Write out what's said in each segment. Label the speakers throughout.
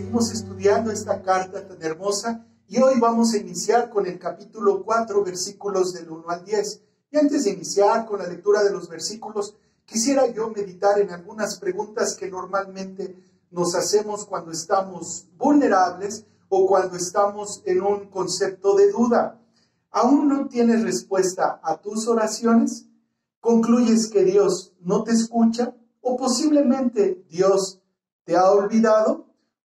Speaker 1: seguimos estudiando esta carta tan hermosa y hoy vamos a iniciar con el capítulo 4, versículos del 1 al 10. Y antes de iniciar con la lectura de los versículos, quisiera yo meditar en algunas preguntas que normalmente nos hacemos cuando estamos vulnerables o cuando estamos en un concepto de duda. ¿Aún no tienes respuesta a tus oraciones? ¿Concluyes que Dios no te escucha? ¿O posiblemente Dios te ha olvidado?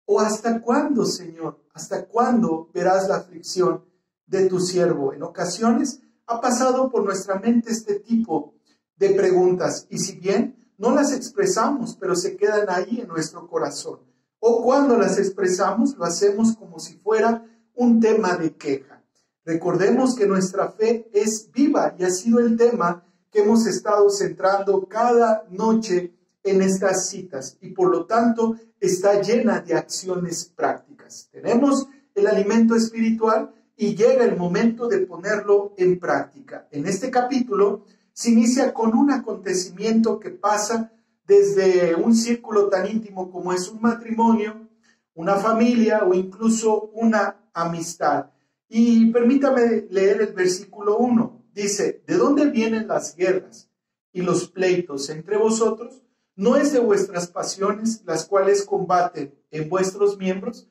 Speaker 1: ¿O hasta cuándo, Señor? ¿Hasta cuándo verás la aflicción de tu siervo? En ocasiones ha pasado por nuestra mente este tipo de preguntas y si bien no las expresamos, pero se quedan ahí en nuestro corazón. O cuando las expresamos, lo hacemos como si fuera un tema de queja. Recordemos que nuestra fe es viva y ha sido el tema que hemos estado centrando cada noche en estas citas y por lo tanto está llena de acciones prácticas. Tenemos el alimento espiritual y llega el momento de ponerlo en práctica. En este capítulo se inicia con un acontecimiento que pasa desde un círculo tan íntimo como es un matrimonio, una familia o incluso una amistad. Y permítame leer el versículo 1. Dice, ¿de dónde vienen las guerras y los pleitos entre vosotros? ¿No es de vuestras pasiones las cuales combaten en vuestros miembros?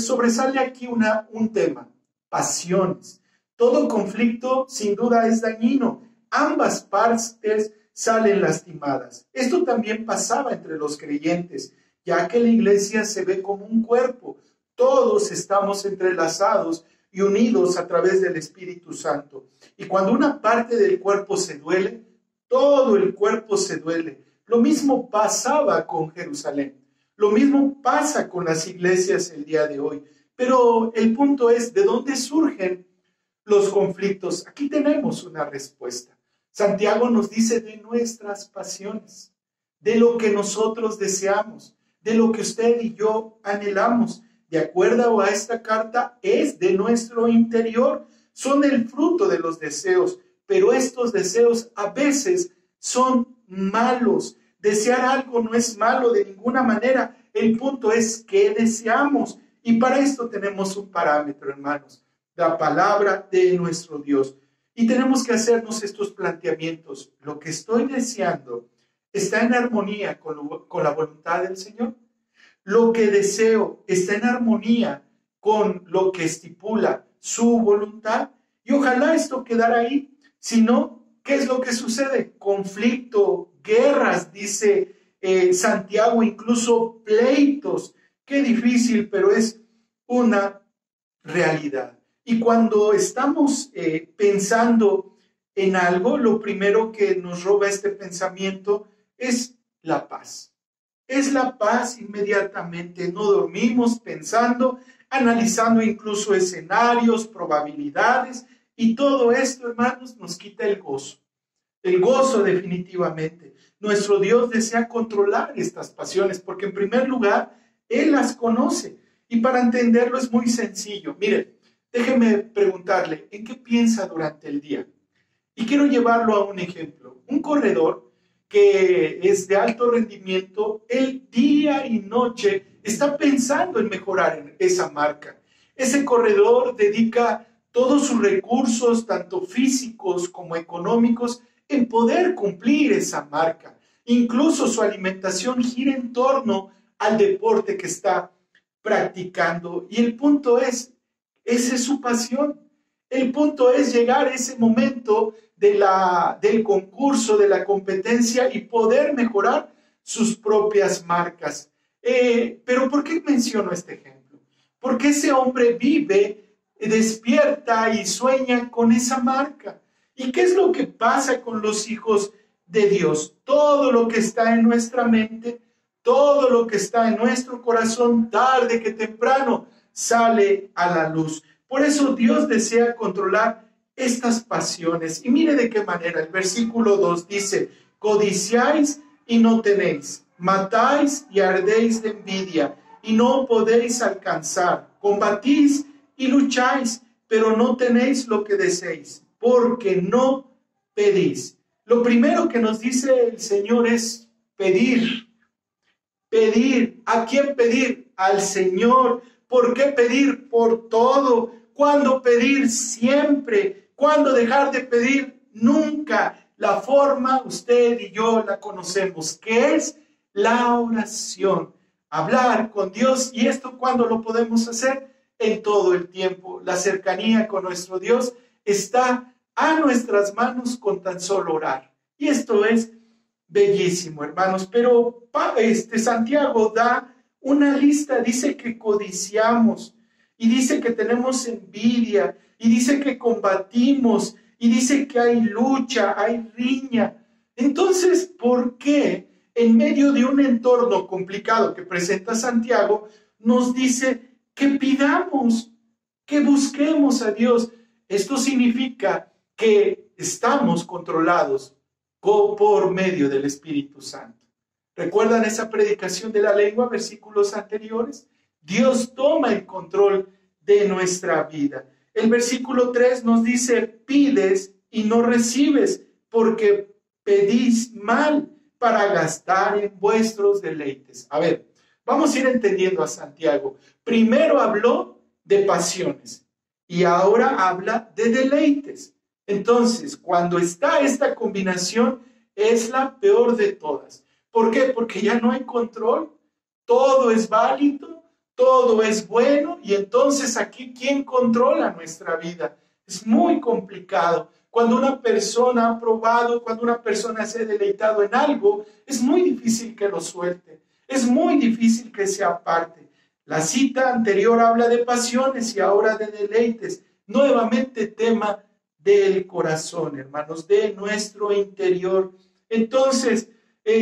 Speaker 1: Sobresale aquí un tema, pasiones. Todo conflicto sin duda es dañino. Ambas partes salen lastimadas. Esto también pasaba entre los creyentes, ya que la iglesia se ve como un cuerpo. Todos estamos entrelazados y unidos a través del Espíritu Santo. Y cuando una parte del cuerpo se duele, todo el cuerpo se duele. Lo mismo pasaba con Jerusalén. Lo mismo pasa con las iglesias el día de hoy. Pero el punto es, ¿de dónde surgen los conflictos? Aquí tenemos una respuesta. Santiago nos dice de nuestras pasiones, de lo que nosotros deseamos, de lo que usted y yo anhelamos. De acuerdo a esta carta, es de nuestro interior, son el fruto de los deseos, pero estos deseos a veces son malos. Desear algo no es malo de ninguna manera, el punto es qué deseamos. Y para esto tenemos un parámetro, hermanos, la palabra de nuestro Dios. Y tenemos que hacernos estos planteamientos. ¿Lo que estoy deseando está en armonía con la voluntad del Señor? Lo que deseo está en armonía con lo que estipula su voluntad. Y ojalá esto quedara ahí. Si no, ¿qué es lo que sucede? Conflicto, guerras, dice Santiago, incluso pleitos. Qué difícil, pero es una realidad. Y cuando estamos pensando en algo, lo primero que nos roba este pensamiento es la paz. Es la paz inmediatamente, no dormimos pensando, analizando incluso escenarios, probabilidades, y todo esto, hermanos, nos quita el gozo definitivamente. Nuestro Dios desea controlar estas pasiones, porque en primer lugar, Él las conoce, y para entenderlo es muy sencillo. Mire, déjeme preguntarle, ¿en qué piensa durante el día? Y quiero llevarlo a un ejemplo. Un corredor que es de alto rendimiento, él día y noche está pensando en mejorar en esa marca. Ese corredor dedica todos sus recursos, tanto físicos como económicos, en poder cumplir esa marca. Incluso su alimentación gira en torno al deporte que está practicando. Y el punto es, esa es su pasión. El punto es llegar a ese momento del concurso, de la competencia y poder mejorar sus propias marcas. Pero ¿por qué menciono este ejemplo? Porque ese hombre vive, despierta y sueña con esa marca. ¿Y qué es lo que pasa con los hijos de Dios? Todo lo que está en nuestra mente, todo lo que está en nuestro corazón, tarde que temprano, sale a la luz. Por eso Dios desea controlar estas pasiones. Y mire de qué manera. El versículo 2 dice, codiciáis y no tenéis, matáis y ardéis de envidia y no podéis alcanzar, combatís y lucháis, pero no tenéis lo que deseéis, porque no pedís. Lo primero que nos dice el Señor es pedir. Pedir. ¿A quién pedir? al Señor. ¿Por qué pedir por todo? ¿Cuándo pedir siempre? ¿Cuándo dejar de pedir? Nunca. La forma usted y yo la conocemos, que es la oración. Hablar con Dios. ¿Y esto cuándo lo podemos hacer? En todo el tiempo. La cercanía con nuestro Dios está a nuestras manos con tan solo orar. Y esto es bellísimo, hermanos. Pero Santiago da una lista, dice que codiciamos, y dice que tenemos envidia, y dice que combatimos, y dice que hay lucha, hay riña. Entonces, ¿por qué en medio de un entorno complicado que presenta Santiago, nos dice que pidamos, que busquemos a Dios? Esto significa que estamos controlados por medio del Espíritu Santo. ¿Recuerdan esa predicación de la lengua, versículos anteriores? Dios toma el control de nuestra vida. El versículo 3 nos dice, pides y no recibes, porque pedís mal para gastar en vuestros deleites. A ver, vamos a ir entendiendo a Santiago. Primero habló de pasiones y ahora habla de deleites. Entonces, cuando está esta combinación, es la peor de todas. ¿Por qué? Porque ya no hay control, todo es válido, todo es bueno, y entonces aquí, ¿quién controla nuestra vida? Es muy complicado. Cuando una persona ha probado, cuando una persona se ha deleitado en algo, es muy difícil que lo suelte, es muy difícil que se aparte. La cita anterior habla de pasiones y ahora de deleites. Nuevamente tema del corazón, hermanos, de nuestro interior. Entonces,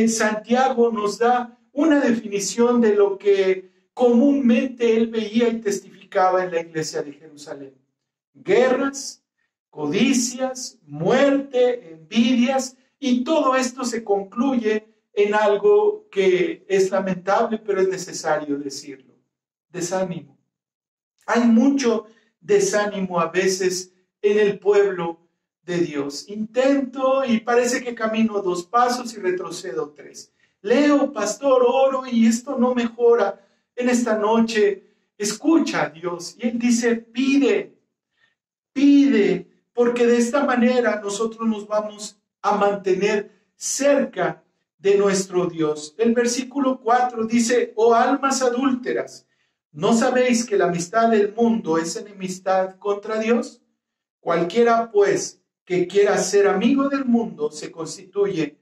Speaker 1: Santiago nos da una definición de lo que comúnmente él veía y testificaba en la iglesia de Jerusalén. Guerras, codicias, muerte, envidias, y todo esto se concluye en algo que es lamentable, pero es necesario decirlo: desánimo. Hay mucho desánimo a veces en el pueblo de Dios. Intento y parece que camino 2 pasos y retrocedo 3. Leo, pastor, oro y esto no mejora. En esta noche escucha a Dios y Él dice, pide, pide, porque de esta manera nosotros nos vamos a mantener cerca de nuestro Dios. El versículo 4 dice, oh almas adúlteras, ¿no sabéis que la amistad del mundo es enemistad contra Dios? Cualquiera, pues, que quiera ser amigo del mundo se constituye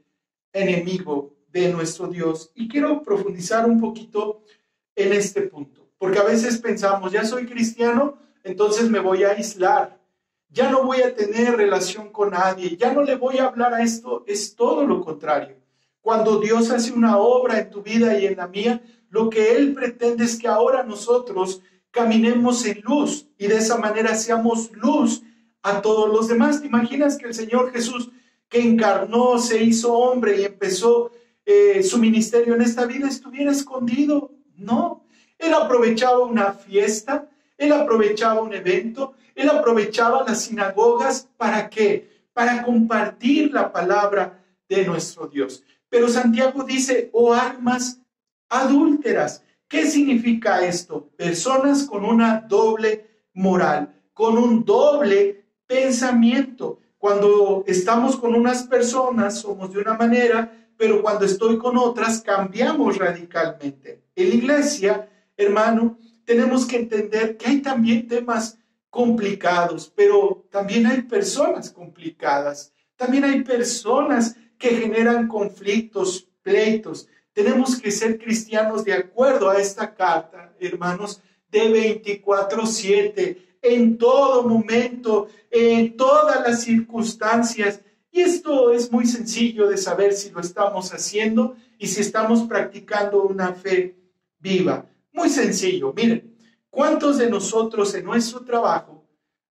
Speaker 1: enemigo de nuestro Dios. Y quiero profundizar un poquito en este punto, porque a veces pensamos, ya soy cristiano, entonces me voy a aislar, ya no voy a tener relación con nadie, ya no le voy a hablar a esto. Es todo lo contrario. Cuando Dios hace una obra en tu vida y en la mía, lo que Él pretende es que ahora nosotros caminemos en luz y de esa manera seamos luz a todos los demás. ¿Te imaginas que el Señor Jesús, que encarnó, se hizo hombre y empezó su ministerio en esta vida, estuviera escondido? No, Él aprovechaba una fiesta, Él aprovechaba un evento, Él aprovechaba las sinagogas. ¿Para qué? Para compartir la palabra de nuestro Dios. Pero Santiago dice, oh almas adúlteras. ¿Qué significa esto? Personas con una doble moral, con un doble pensamiento. Cuando estamos con unas personas somos de una manera, pero cuando estoy con otras cambiamos radicalmente. En la iglesia, hermano, tenemos que entender que hay también temas complicados, pero también hay personas complicadas. También hay personas que generan conflictos, pleitos. Tenemos que ser cristianos de acuerdo a esta carta, hermanos, de 24/7, en todo momento, en todas las circunstancias. Y esto es muy sencillo de saber si lo estamos haciendo y si estamos practicando una fe viva. Muy sencillo. Miren, ¿cuántos de nosotros en nuestro trabajo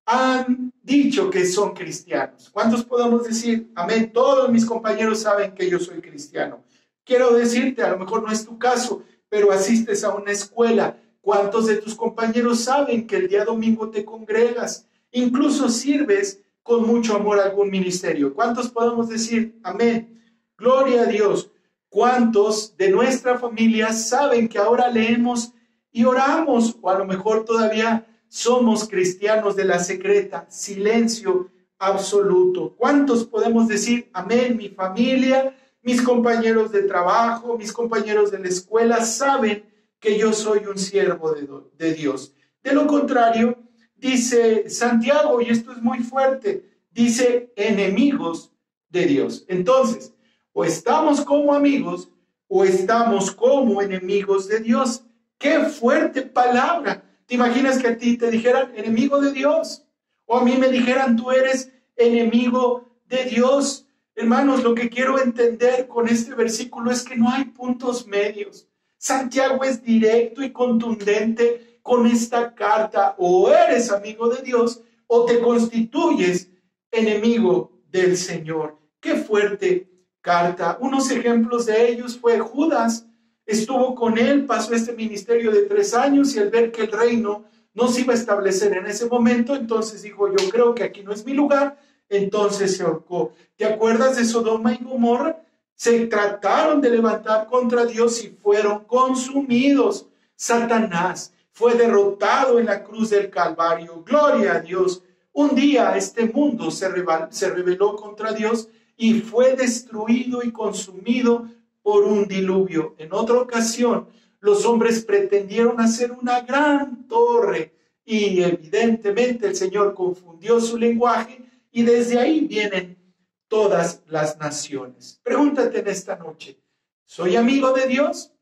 Speaker 1: han dicho que son cristianos? ¿Cuántos podemos decir, amén? Todos mis compañeros saben que yo soy cristiano. Quiero decirte, a lo mejor no es tu caso, pero asistes a una escuela. ¿Cuántos de tus compañeros saben que el día domingo te congregas? Incluso sirves con mucho amor a algún ministerio. ¿Cuántos podemos decir, amén? Gloria a Dios. ¿Cuántos de nuestra familia saben que ahora leemos y oramos, o a lo mejor todavía somos cristianos de la secreta, silencio absoluto. ¿Cuántos podemos decir amén? Mi familia, mis compañeros de trabajo, mis compañeros de la escuela saben que yo soy un siervo de Dios. De lo contrario, dice Santiago, y esto es muy fuerte, dice enemigos de Dios. Entonces, o estamos como amigos o estamos como enemigos de Dios. ¡Qué fuerte palabra! ¿Te imaginas que a ti te dijeran enemigo de Dios? O a mí me dijeran tú eres enemigo de Dios. Hermanos, lo que quiero entender con este versículo es que no hay puntos medios. Santiago es directo y contundente con esta carta. O eres amigo de Dios o te constituyes enemigo del Señor. ¡Qué fuerte carta! Unos ejemplos de ellos fue Judas. Estuvo con él, pasó este ministerio de 3 años y al ver que el reino no se iba a establecer en ese momento, entonces dijo, yo creo que aquí no es mi lugar, entonces se ahorcó. ¿Te acuerdas de Sodoma y Gomorra? Se trataron de levantar contra Dios y fueron consumidos. Satanás fue derrotado en la cruz del Calvario. Gloria a Dios. Un día este mundo se rebeló contra Dios y fue destruido y consumido por un diluvio. En otra ocasión, los hombres pretendieron hacer una gran torre y evidentemente el Señor confundió su lenguaje y desde ahí vienen todas las naciones. Pregúntate en esta noche, ¿soy amigo de Dios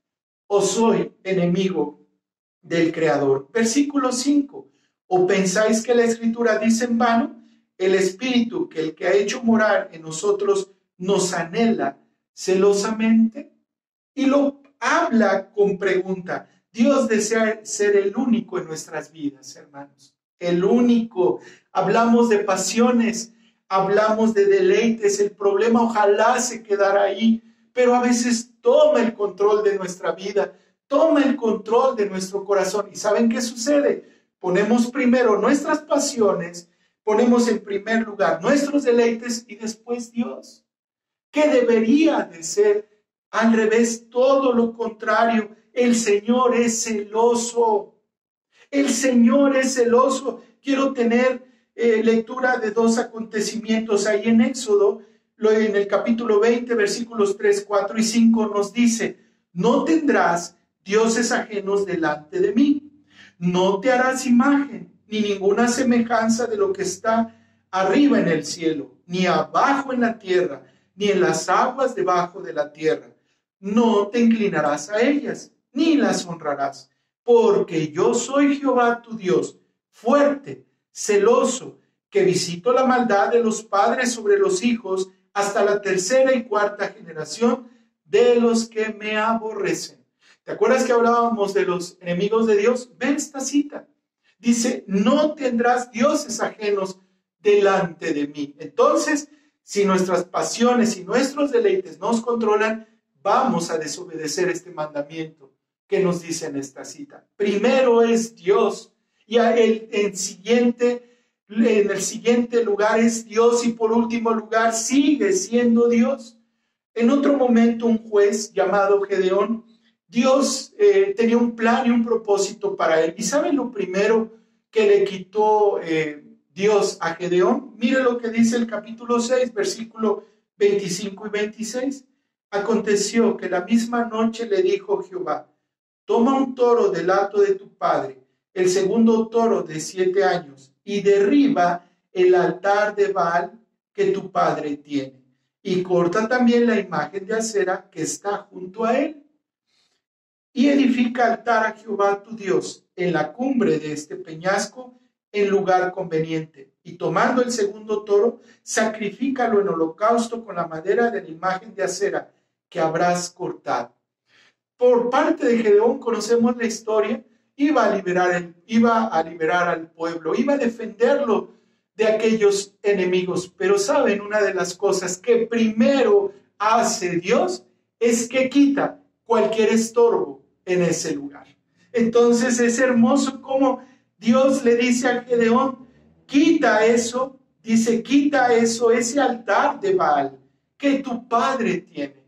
Speaker 1: o soy enemigo del Creador? Versículo 5. ¿O pensáis que la Escritura dice en vano? El Espíritu que el que ha hecho morar en nosotros nos anhela celosamente. Y lo habla con pregunta. Dios desea ser el único en nuestras vidas, hermanos. El único. Hablamos de pasiones, hablamos de deleites. El problema ojalá se quedara ahí, pero a veces toma el control de nuestra vida, toma el control de nuestro corazón. ¿Y saben qué sucede? Ponemos primero nuestras pasiones, ponemos en primer lugar nuestros deleites y después Dios. ¿Qué debería de ser? Al revés, todo lo contrario. El Señor es celoso. El Señor es celoso. Quiero tener lectura de 2 acontecimientos ahí en Éxodo. En el capítulo 20, versículos 3, 4 y 5 nos dice, no tendrás dioses ajenos delante de mí. No te harás imagen, ni ninguna semejanza de lo que está arriba en el cielo, ni abajo en la tierra, ni en las aguas debajo de la tierra. No te inclinarás a ellas, ni las honrarás, porque yo soy Jehová tu Dios, fuerte, celoso, que visito la maldad de los padres sobre los hijos hasta la 3ª y 4ª generación de los que me aborrecen. ¿Te acuerdas que hablábamos de los enemigos de Dios? Ve esta cita. Dice, no tendrás dioses ajenos delante de mí. Entonces, si nuestras pasiones y nuestros deleites nos controlan, vamos a desobedecer este mandamiento que nos dice en esta cita. Primero es Dios y en el siguiente lugar es Dios y por último lugar sigue siendo Dios. En otro momento un juez llamado Gedeón, Dios tenía un plan y un propósito para él. ¿Y saben lo primero que le quitó Dios a Gedeón? Mire lo que dice el capítulo 6, versículo 25 y 26. Aconteció que la misma noche le dijo Jehová, toma un toro del hato de tu padre, el segundo toro de 7 años, y derriba el altar de Baal que tu padre tiene, y corta también la imagen de acera que está junto a él, y edifica altar a Jehová tu Dios en la cumbre de este peñasco, en lugar conveniente, y tomando el segundo toro, sacrifícalo en holocausto con la madera de la imagen de acera que habrás cortado. Por parte de Gedeón conocemos la historia, iba a liberar al pueblo, iba a defenderlo de aquellos enemigos, pero saben, una de las cosas que primero hace Dios es que quita cualquier estorbo en ese lugar. Entonces es hermoso como Dios le dice a Gedeón, quita eso, dice, quita eso, ese altar de Baal que tu padre tiene.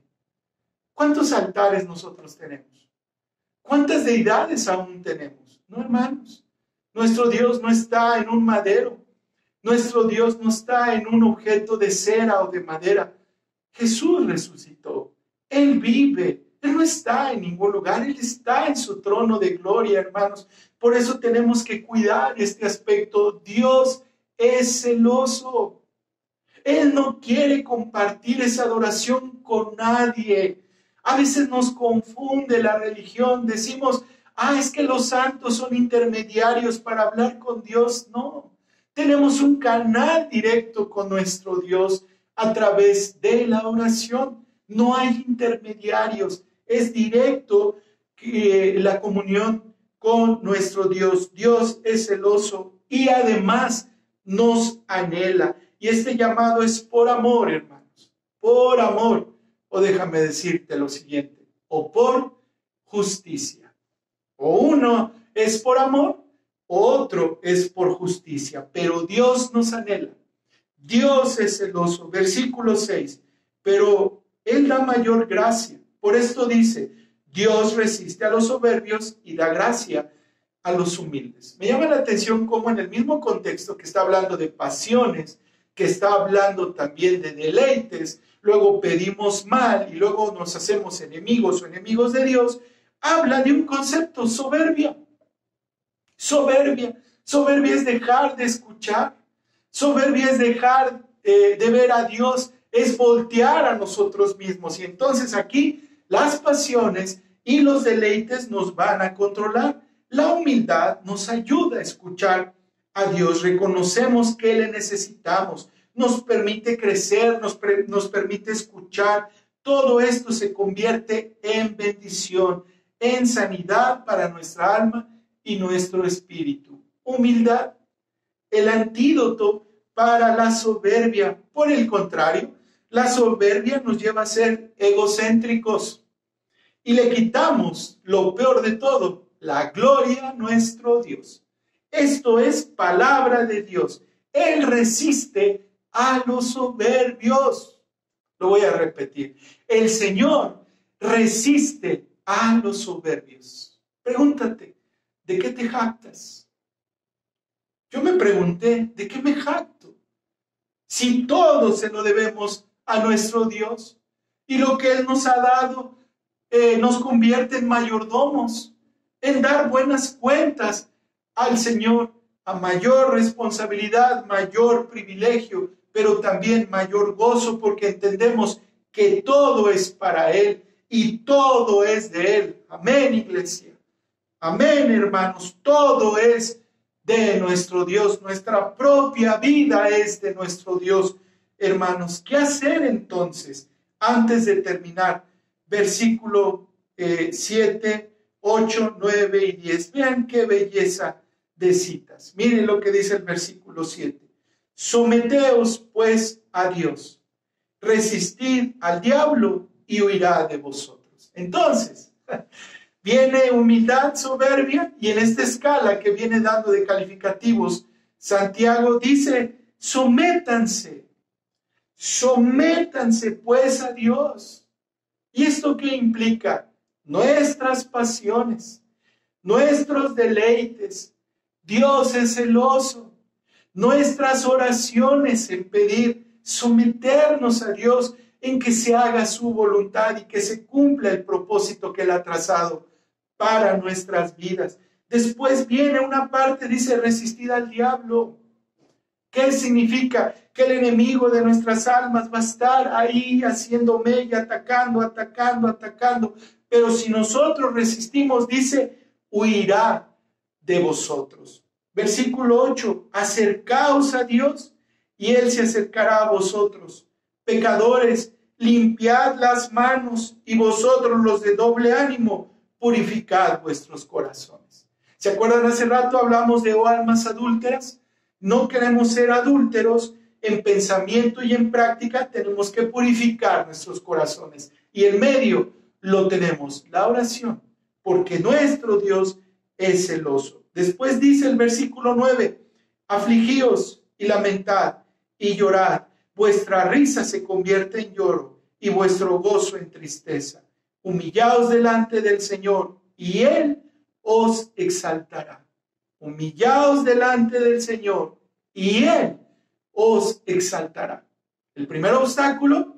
Speaker 1: ¿Cuántos altares nosotros tenemos? ¿Cuántas deidades aún tenemos? No, hermanos. Nuestro Dios no está en un madero. Nuestro Dios no está en un objeto de cera o de madera. Jesús resucitó. Él vive. Él no está en ningún lugar. Él está en su trono de gloria, hermanos. Por eso tenemos que cuidar este aspecto. Dios es celoso. Él no quiere compartir esa adoración con nadie. A veces nos confunde la religión. Decimos, es que los santos son intermediarios para hablar con Dios. No, tenemos un canal directo con nuestro Dios a través de la oración. No hay intermediarios. Es directo la comunión con nuestro Dios. Dios es celoso y además nos anhela. Y este llamado es por amor, hermanos. Por amor. O déjame decirte lo siguiente. O por justicia. O uno es por amor, otro es por justicia. Pero Dios nos anhela. Dios es celoso. Versículo 6. Pero Él da mayor gracia. Por esto dice, Dios resiste a los soberbios y da gracia a los humildes. Me llama la atención cómo en el mismo contexto que está hablando de pasiones, que está hablando también de deleites, luego pedimos mal y luego nos hacemos enemigos o enemigos de Dios, habla de un concepto, soberbia. Soberbia. Soberbia es dejar de escuchar. Soberbia es dejar de ver a Dios, es voltear a nosotros mismos. Y entonces aquí las pasiones y los deleites nos van a controlar. La humildad nos ayuda a escuchar a Dios. Reconocemos que le necesitamos. Nos permite crecer, nos permite escuchar. Todo esto se convierte en bendición, en sanidad para nuestra alma y nuestro espíritu. Humildad, el antídoto para la soberbia. Por el contrario, la soberbia nos lleva a ser egocéntricos y le quitamos lo peor de todo, la gloria a nuestro Dios. Esto es palabra de Dios. Él resiste a los soberbios. Lo voy a repetir. El Señor resiste a los soberbios. Pregúntate, ¿de qué te jactas? Yo me pregunté, ¿de qué me jacto? Si todo se lo debemos a nuestro Dios y lo que Él nos ha dado nos convierte en mayordomos, en dar buenas cuentas al Señor, a mayor responsabilidad, mayor privilegio, pero también mayor gozo, porque entendemos que todo es para Él y todo es de Él. Amén, iglesia. Amén, hermanos. Todo es de nuestro Dios. Nuestra propia vida es de nuestro Dios. Hermanos, ¿qué hacer entonces? Antes de terminar, versículo 7, 8, 9 y 10. Vean qué belleza de citas. Miren lo que dice el versículo 7. Someteos pues a Dios, resistid al diablo y huirá de vosotros. Entonces, viene humildad, soberbia, y en esta escala que viene dando de calificativos, Santiago dice, sométanse pues a Dios. ¿Y esto qué implica? Nuestras pasiones, nuestros deleites. Dios es celoso. Nuestras oraciones en pedir, someternos a Dios en que se haga su voluntad y que se cumpla el propósito que Él ha trazado para nuestras vidas. Después viene una parte, dice, resistir al diablo. ¿Qué significa? Que el enemigo de nuestras almas va a estar ahí haciendo mella, atacando. Pero si nosotros resistimos, dice, huirá de vosotros. Versículo 8, acercaos a Dios y Él se acercará a vosotros. Pecadores, limpiad las manos y vosotros los de doble ánimo, purificad vuestros corazones. ¿Se acuerdan? Hace rato hablamos de almas adúlteras. No queremos ser adúlteros en pensamiento y en práctica. Tenemos que purificar nuestros corazones. Y el medio lo tenemos, la oración, porque nuestro Dios es celoso. Después dice el versículo 9, afligíos y lamentad y llorad. Vuestra risa se convierte en lloro y vuestro gozo en tristeza. Humillaos delante del Señor y Él os exaltará. Humillaos delante del Señor y Él os exaltará. El primer obstáculo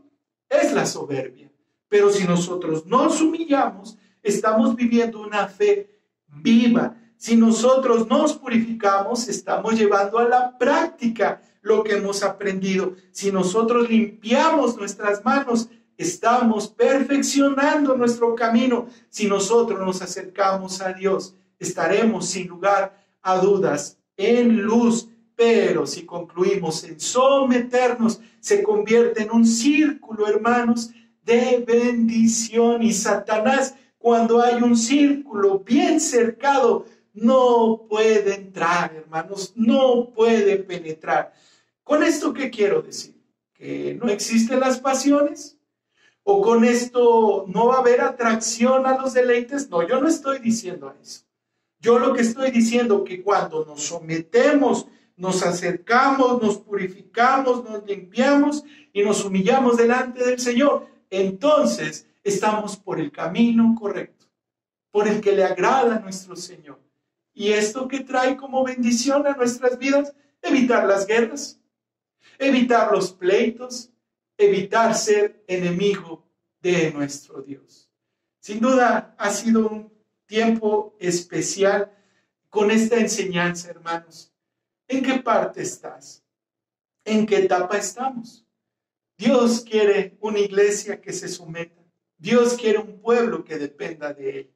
Speaker 1: es la soberbia. Pero si nosotros nos humillamos, estamos viviendo una fe viva. Si nosotros nos purificamos, estamos llevando a la práctica lo que hemos aprendido. Si nosotros limpiamos nuestras manos, estamos perfeccionando nuestro camino. Si nosotros nos acercamos a Dios, estaremos sin lugar a dudas en luz. Pero si concluimos en someternos, se convierte en un círculo, hermanos, de bendición. Y Satanás, cuando hay un círculo bien cercado, no puede entrar, hermanos, no puede penetrar. ¿Con esto qué quiero decir? ¿Que no existen las pasiones? ¿O con esto no va a haber atracción a los deleites? No, yo no estoy diciendo eso. Yo lo que estoy diciendo es que cuando nos sometemos, nos acercamos, nos purificamos, nos limpiamos y nos humillamos delante del Señor, entonces estamos por el camino correcto, por el que le agrada a nuestro Señor. ¿Y esto qué trae como bendición a nuestras vidas? Evitar las guerras, evitar los pleitos, evitar ser enemigo de nuestro Dios. Sin duda ha sido un tiempo especial con esta enseñanza, hermanos. ¿En qué parte estás? ¿En qué etapa estamos? Dios quiere una iglesia que se someta. Dios quiere un pueblo que dependa de Él.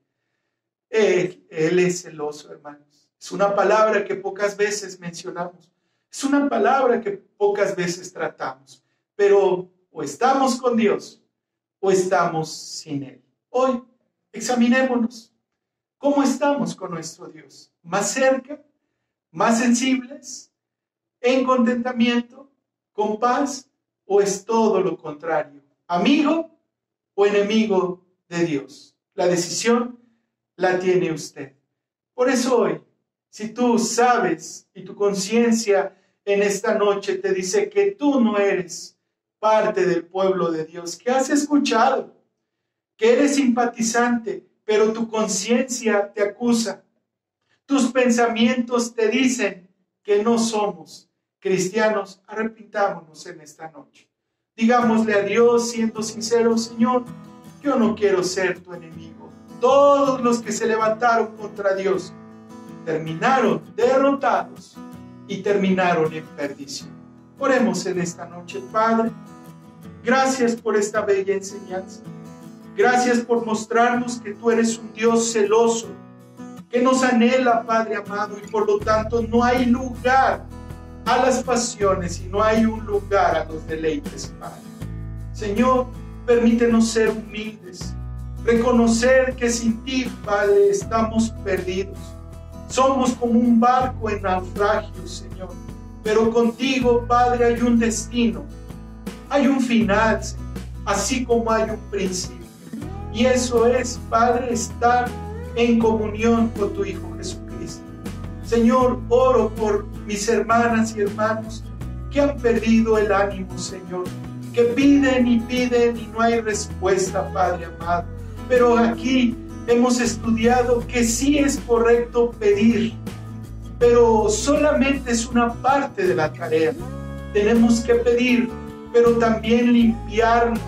Speaker 1: Él es celoso, hermanos. Es una palabra que pocas veces mencionamos. Es una palabra que pocas veces tratamos. Pero o estamos con Dios o estamos sin Él. Hoy examinémonos. ¿Cómo estamos con nuestro Dios? ¿Más cerca? ¿Más sensibles? ¿En contentamiento? ¿Con paz? ¿O es todo lo contrario? ¿Amigo o enemigo de Dios? La decisión la tiene usted. Por eso hoy, si tú sabes y tu conciencia en esta noche te dice que tú no eres parte del pueblo de Dios, que has escuchado, que eres simpatizante, pero tu conciencia te acusa, tus pensamientos te dicen que no somos cristianos, arrepintámonos en esta noche. Digámosle a Dios siendo sinceros: Señor, yo no quiero ser tu enemigo. Todos los que se levantaron contra Dios terminaron derrotados y terminaron en perdición. Oremos en esta noche. Padre, gracias por esta bella enseñanza. Gracias por mostrarnos que tú eres un Dios celoso, que nos anhela, Padre amado, y por lo tanto no hay lugar a las pasiones y no hay un lugar a los deleites, Padre. Señor, permítenos ser humildes, reconocer que sin ti, Padre, estamos perdidos. Somos como un barco en naufragio, Señor, pero contigo, Padre, hay un destino, hay un final, Señor, así como hay un principio. Y eso es, Padre, estar en comunión con tu Hijo Jesucristo. Señor, oro por mis hermanas y hermanos que han perdido el ánimo, Señor, que piden y no hay respuesta, Padre amado. Pero aquí hemos estudiado que sí es correcto pedir, pero solamente es una parte de la tarea. Tenemos que pedir, pero también limpiarnos,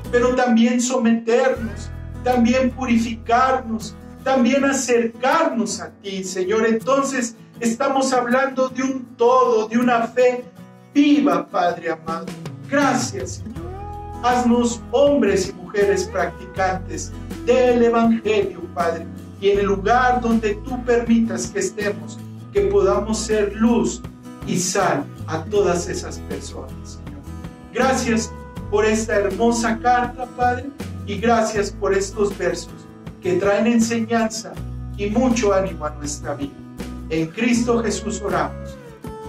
Speaker 1: pero también someternos, también purificarnos, también acercarnos a ti, Señor. Entonces estamos hablando de un todo, de una fe viva, Padre amado. Gracias, Señor. Haznos hombres y mujeres practicantes del Evangelio, Padre, y en el lugar donde tú permitas que estemos, que podamos ser luz y sal a todas esas personas, Señor. Gracias por esta hermosa carta, Padre, y gracias por estos versos que traen enseñanza y mucho ánimo a nuestra vida. En Cristo Jesús oramos.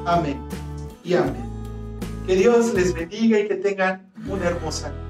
Speaker 1: Amén y amén. Que Dios les bendiga y que tengan una hermosa noche.